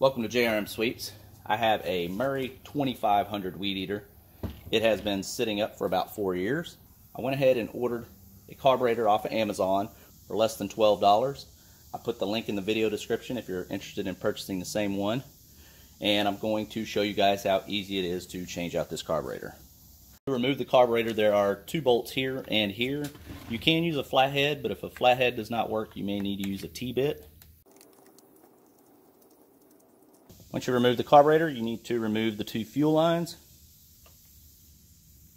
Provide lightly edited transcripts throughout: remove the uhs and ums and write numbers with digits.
Welcome to JRM Sweeps. I have a M2500 weed eater. It has been sitting up for about 4 years. I went ahead and ordered a carburetor off of Amazon for less than $12. I put the link in the video description if you're interested in purchasing the same one. And I'm going to show you guys how easy it is to change out this carburetor. To remove the carburetor, there are 2 bolts here and here. You can use a flathead, but if a flathead does not work, you may need to use a T-bit. Once you remove the carburetor, you need to remove the 2 fuel lines.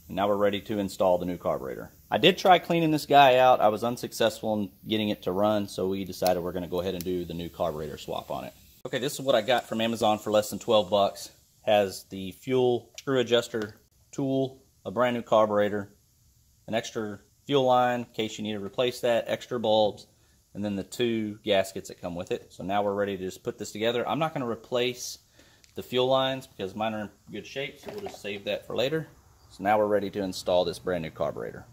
And now we're ready to install the new carburetor. I did try cleaning this guy out. I was unsuccessful in getting it to run, so we decided we're going to go ahead and do the new carburetor swap on it. Okay, this is what I got from Amazon for less than 12 bucks. Has the fuel screw adjuster tool, a brand new carburetor, an extra fuel line in case you need to replace that, extra bulbs, and then the 2 gaskets that come with it. So now we're ready to just put this together. I'm not going to replace the fuel lines because mine are in good shape, so we'll just save that for later. So now we're ready to install this brand new carburetor.